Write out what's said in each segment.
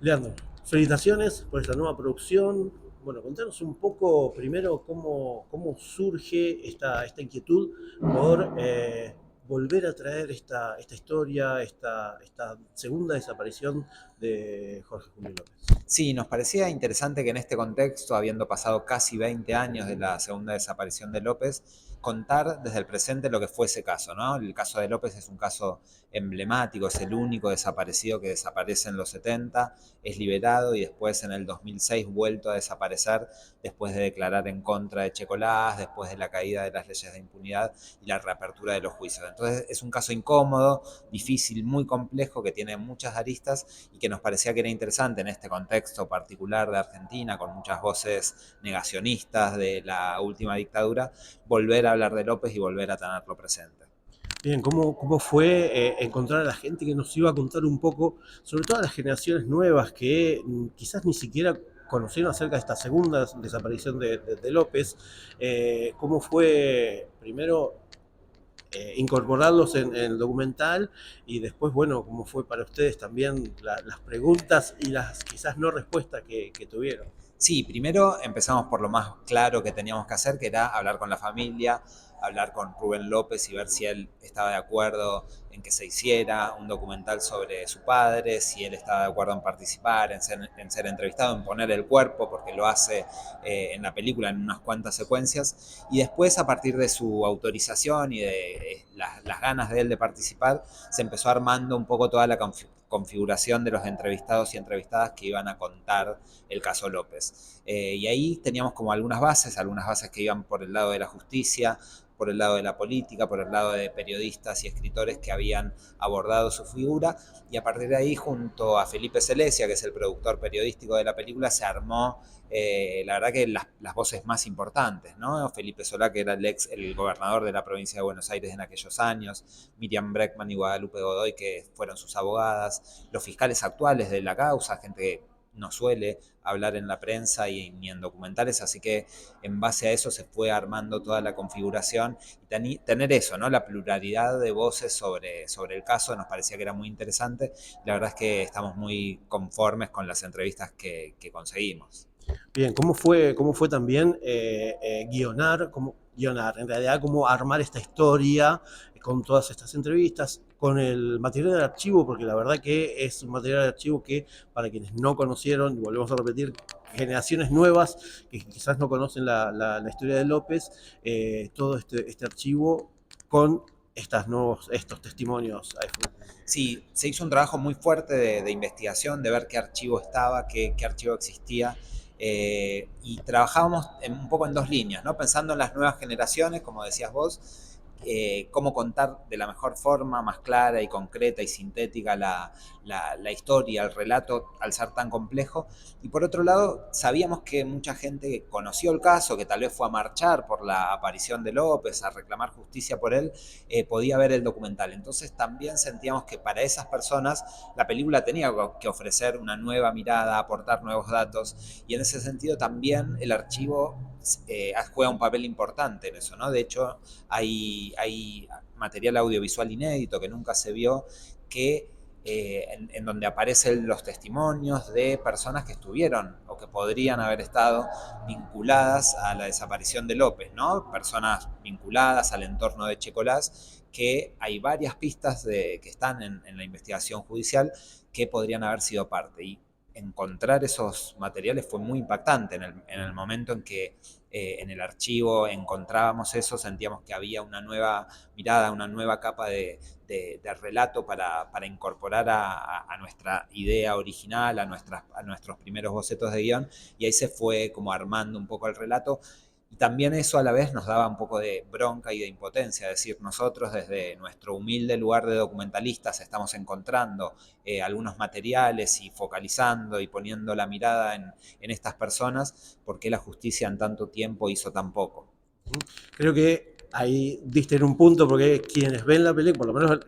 Leandro, felicitaciones por esta nueva producción. Bueno, contanos un poco primero cómo surge esta inquietud por volver a traer esta historia, esta segunda desaparición de Jorge Julio López. Sí, nos parecía interesante que en este contexto, habiendo pasado casi 20 años de la segunda desaparición de López, contar desde el presente lo que fue ese caso, ¿no? El caso de López es un caso emblemático, es el único desaparecido que desaparece en los 70, es liberado y después en el 2006 vuelto a desaparecer después de declarar en contra de Checolás, después de la caída de las leyes de impunidad y la reapertura de los juicios. Entonces es un caso incómodo, difícil, muy complejo, que tiene muchas aristas y que nos parecía que era interesante en este contexto particular de Argentina, con muchas voces negacionistas de la última dictadura, volver a hablar de López y volver a tenerlo presente. Bien, ¿cómo fue encontrar a la gente que nos iba a contar un poco, sobre todo a las generaciones nuevas que quizás ni siquiera conocieron acerca de esta segunda desaparición de López? ¿Cómo fue primero incorporarlos en el documental y después, bueno, cómo fue para ustedes también las preguntas y las quizás no respuestas que tuvieron? Sí, primero empezamos por lo más claro que teníamos que hacer, que era hablar con la familia, hablar con Rubén López y ver si él estaba de acuerdo en que se hiciera un documental sobre su padre, si él estaba de acuerdo en participar, en ser entrevistado, en poner el cuerpo, porque lo hace en la película en unas cuantas secuencias. Y después, a partir de su autorización y de las ganas de él de participar, se empezó armando un poco toda la configuración de los entrevistados y entrevistadas que iban a contar el caso López. Y ahí teníamos como algunas bases que iban por el lado de la justicia, por el lado de la política, por el lado de periodistas y escritores que habían abordado su figura, y a partir de ahí, junto a Felipe Celesia, que es el productor periodístico de la película, se armó la verdad que las voces más importantes, ¿no? Felipe Solá, que era el gobernador de la provincia de Buenos Aires en aquellos años, Miriam Breckman y Guadalupe Godoy, que fueron sus abogadas, los fiscales actuales de la causa, gente que no suele hablar en la prensa y ni en documentales, así que en base a eso se fue armando toda la configuración y tener eso, ¿no? La pluralidad de voces sobre el caso nos parecía que era muy interesante. La verdad es que estamos muy conformes con las entrevistas que conseguimos. Bien, cómo fue también guionar, en realidad cómo armar esta historia con todas estas entrevistas, con el material de archivo, porque la verdad que es un material de archivo que para quienes no conocieron, y volvemos a repetir, generaciones nuevas que quizás no conocen la historia de López, todo este archivo con estos testimonios. Sí, se hizo un trabajo muy fuerte de investigación, de ver qué archivo estaba, qué archivo existía. Y trabajábamos un poco en dos líneas, ¿no? Pensando en las nuevas generaciones, como decías vos, cómo contar de la mejor forma, más clara y concreta y sintética la historia, el relato, al ser tan complejo. Y por otro lado, sabíamos que mucha gente conoció el caso, que tal vez fue a marchar por la aparición de López, a reclamar justicia por él, podía ver el documental. Entonces también sentíamos que para esas personas la película tenía que ofrecer una nueva mirada, aportar nuevos datos, y en ese sentido también el archivo juega un papel importante en eso, ¿no? De hecho, hay material audiovisual inédito que nunca se vio, que en donde aparecen los testimonios de personas que estuvieron o que podrían haber estado vinculadas a la desaparición de López, ¿no? Personas vinculadas al entorno de Checolás, que hay varias pistas que están en la investigación judicial que podrían haber sido parte. Y encontrar esos materiales fue muy impactante en el momento en que en el archivo encontrábamos eso, sentíamos que había una nueva mirada, una nueva capa de relato para incorporar a nuestra idea original, a nuestros primeros bocetos de guión, y ahí se fue como armando un poco el relato. Y también eso a la vez nos daba un poco de bronca y de impotencia, es decir, nosotros desde nuestro humilde lugar de documentalistas estamos encontrando algunos materiales y focalizando y poniendo la mirada en estas personas, ¿por qué la justicia en tanto tiempo hizo tan poco? Creo que ahí diste en un punto, porque quienes ven la película, por lo menos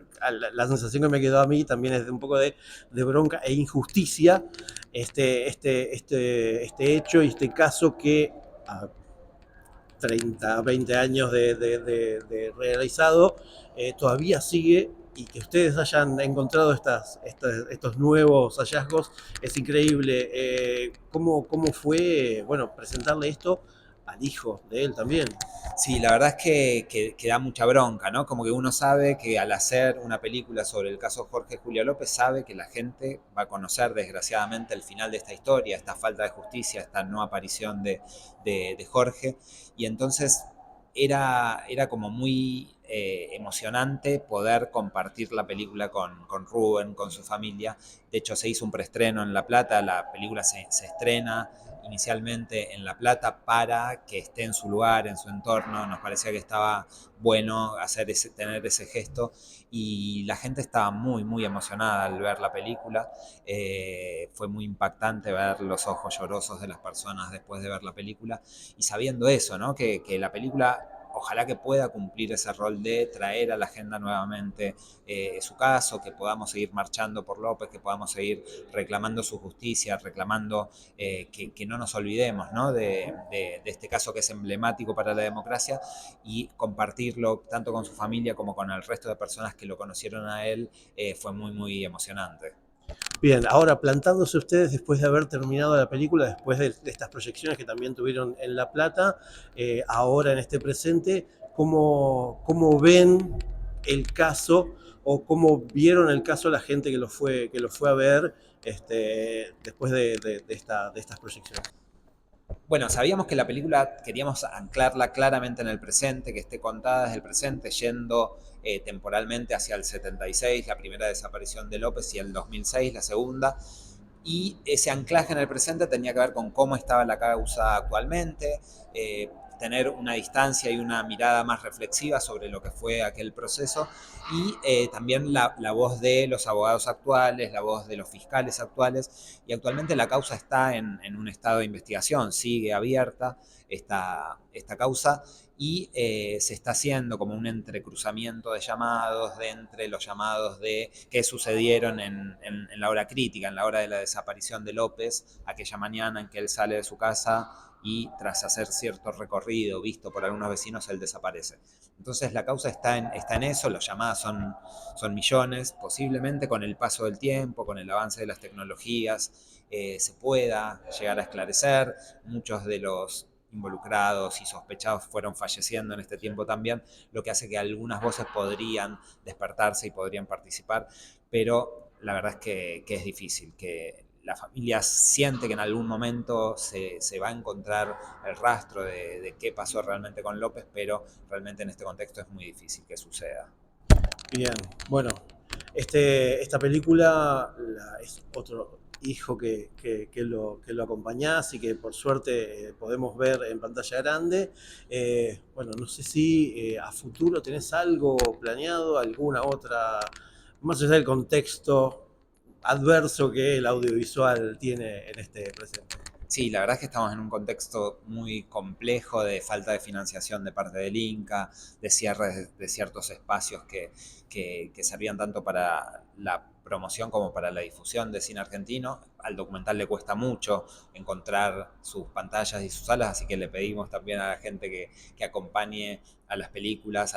la sensación que me quedó a mí también es de un poco de bronca e injusticia, este hecho y este caso que a 30, 20 años de realizado, todavía sigue y que ustedes hayan encontrado estos nuevos hallazgos es increíble. ¿Cómo fue, bueno, presentarle esto al hijo de él también? Sí, la verdad es que da mucha bronca, ¿no? Como que uno sabe que al hacer una película sobre el caso Jorge Julia López, sabe que la gente va a conocer desgraciadamente el final de esta historia, esta falta de justicia, esta no aparición de Jorge. Y entonces era como muy emocionante poder compartir la película con Rubén, con su familia. De hecho, se hizo un preestreno en La Plata, la película se estrena inicialmente en La Plata para que esté en su lugar, en su entorno. Nos parecía que estaba bueno tener ese gesto y la gente estaba muy, muy emocionada al ver la película. Fue muy impactante ver los ojos llorosos de las personas después de ver la película y sabiendo eso, ¿no? Que la película ojalá que pueda cumplir ese rol de traer a la agenda nuevamente su caso, que podamos seguir marchando por López, que podamos seguir reclamando su justicia, reclamando que no nos olvidemos, ¿no? De este caso que es emblemático para la democracia y compartirlo tanto con su familia como con el resto de personas que lo conocieron a él fue muy, muy emocionante. Bien, ahora plantándose ustedes después de haber terminado la película, después de estas proyecciones que también tuvieron en La Plata, ahora en este presente, ¿cómo ven el caso o cómo vieron el caso la gente que lo fue a ver después de estas proyecciones? Bueno, sabíamos que la película queríamos anclarla claramente en el presente, que esté contada desde el presente, yendo temporalmente hacia el 76, la primera desaparición de López, y el 2006, la segunda. Y ese anclaje en el presente tenía que ver con cómo estaba la causa actualmente, tener una distancia y una mirada más reflexiva sobre lo que fue aquel proceso y también la voz de los abogados actuales, la voz de los fiscales actuales. Y actualmente la causa está en un estado de investigación, sigue abierta esta causa y se está haciendo como un entrecruzamiento de llamados de entre los llamados de qué sucedieron en la hora crítica, en la hora de la desaparición de López, aquella mañana en que él sale de su casa y tras hacer cierto recorrido visto por algunos vecinos, él desaparece. Entonces la causa está en eso, las llamadas son millones, posiblemente con el paso del tiempo, con el avance de las tecnologías, se pueda llegar a esclarecer. Muchos de los involucrados y sospechados fueron falleciendo en este tiempo también, lo que hace que algunas voces podrían despertarse y podrían participar, pero la verdad es que es difícil, que la familia siente que en algún momento se va a encontrar el rastro de qué pasó realmente con López, pero realmente en este contexto es muy difícil que suceda. Bien, bueno, esta película es otro hijo que lo acompañás y que por suerte podemos ver en pantalla grande. Bueno, no sé si a futuro tenés algo planeado, alguna otra, más allá del contexto adverso que el audiovisual tiene en este presente. Sí, la verdad es que estamos en un contexto muy complejo de falta de financiación de parte del Inca, de cierre de ciertos espacios que servían tanto para la promoción como para la difusión de cine argentino. Al documental le cuesta mucho encontrar sus pantallas y sus salas, así que le pedimos también a la gente que acompañe a las películas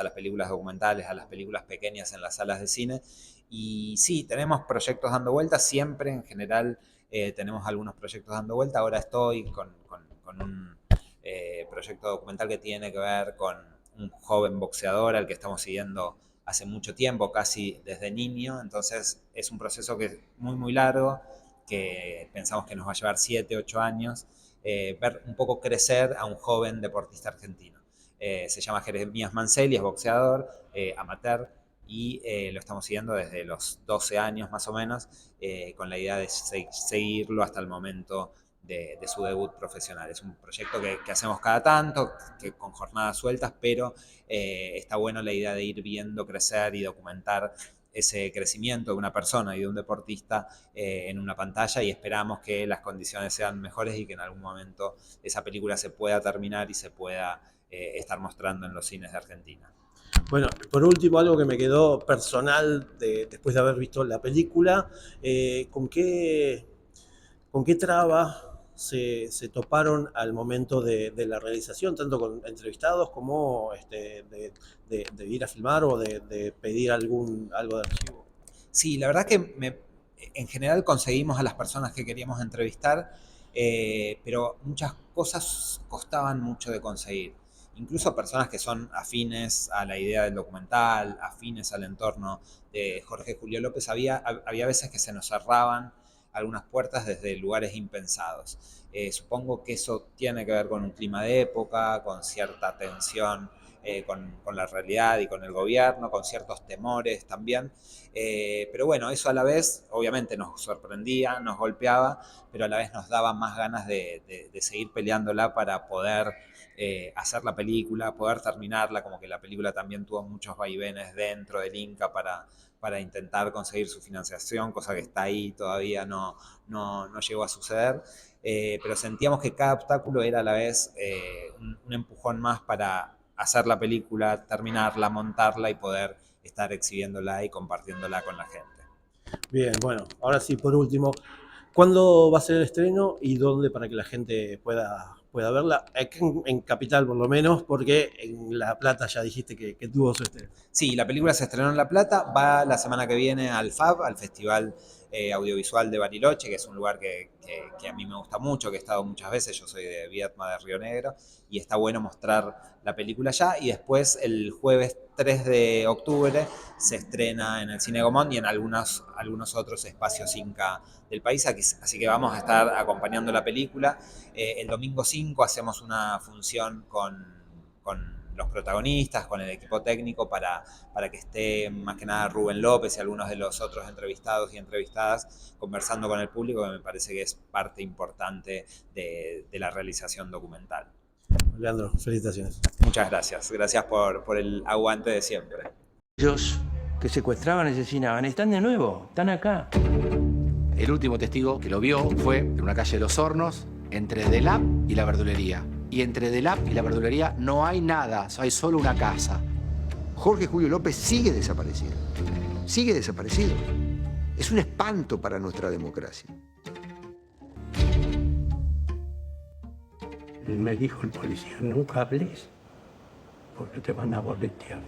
documentales, a las películas pequeñas en las salas de cine. Y sí, tenemos proyectos dando vueltas, siempre en general tenemos algunos proyectos dando vuelta. Ahora estoy con un proyecto documental que tiene que ver con un joven boxeador al que estamos siguiendo hace mucho tiempo, casi desde niño. Entonces es un proceso que es muy, muy largo, que pensamos que nos va a llevar 7, 8 años, ver un poco crecer a un joven deportista argentino. Se llama Jeremías Mancelli, es boxeador, amateur, y lo estamos siguiendo desde los 12 años más o menos, con la idea de seguirlo hasta el momento de su debut profesional. Es un proyecto que hacemos cada tanto, que con jornadas sueltas, pero está bueno la idea de ir viendo crecer y documentar ese crecimiento de una persona y de un deportista en una pantalla, y esperamos que las condiciones sean mejores y que en algún momento esa película se pueda terminar y se pueda estar mostrando en los cines de Argentina. Bueno, por último, algo que me quedó personal después de haber visto la película, ¿con qué traba se toparon al momento de la realización, tanto con entrevistados como de ir a filmar o de pedir algo de archivo? Sí, la verdad que en general conseguimos a las personas que queríamos entrevistar, pero muchas cosas costaban mucho de conseguir. Incluso personas que son afines a la idea del documental, afines al entorno de Jorge Julio López, había veces que se nos cerraban algunas puertas desde lugares impensados. Supongo que eso tiene que ver con un clima de época, con cierta tensión con la realidad y con el gobierno, con ciertos temores también. Pero bueno, eso a la vez obviamente nos sorprendía, nos golpeaba, pero a la vez nos daba más ganas de seguir peleándola para poder hacer la película, poder terminarla, como que la película también tuvo muchos vaivenes dentro del Inca para intentar conseguir su financiación, cosa que está ahí, todavía no llegó a suceder. Pero sentíamos que cada obstáculo era a la vez un empujón más para hacer la película, terminarla, montarla y poder estar exhibiéndola y compartiéndola con la gente. Bien, bueno, ahora sí, por último, ¿cuándo va a ser el estreno y dónde para que la gente pueda verla? Aquí en Capital por lo menos, porque en La Plata ya dijiste que tuvo su estreno. Sí, la película se estrenó en La Plata, va la semana que viene al FAB, al Festival Audiovisual de Bariloche, que es un lugar que a mí me gusta mucho, que he estado muchas veces, yo soy de Viedma, de Río Negro, y está bueno mostrar la película allá, y después el jueves 3 de octubre se estrena en el Cine Gomón y en algunos otros espacios Inca del país, así que vamos a estar acompañando la película. El domingo 5 hacemos una función con los protagonistas, con el equipo técnico, para que esté más que nada Rubén López y algunos de los otros entrevistados y entrevistadas conversando con el público, que me parece que es parte importante de la realización documental. Leandro, felicitaciones. Muchas gracias. Gracias por el aguante de siempre. Ellos que secuestraban y asesinaban están de nuevo, están acá. El último testigo que lo vio fue en una calle de Los Hornos, entre Delap y la verdulería. Y entre Delap y la verdulería no hay nada, hay solo una casa. Jorge Julio López sigue desaparecido. Sigue desaparecido. Es un espanto para nuestra democracia. Me dijo el policía, nunca hables, porque te van a boletear.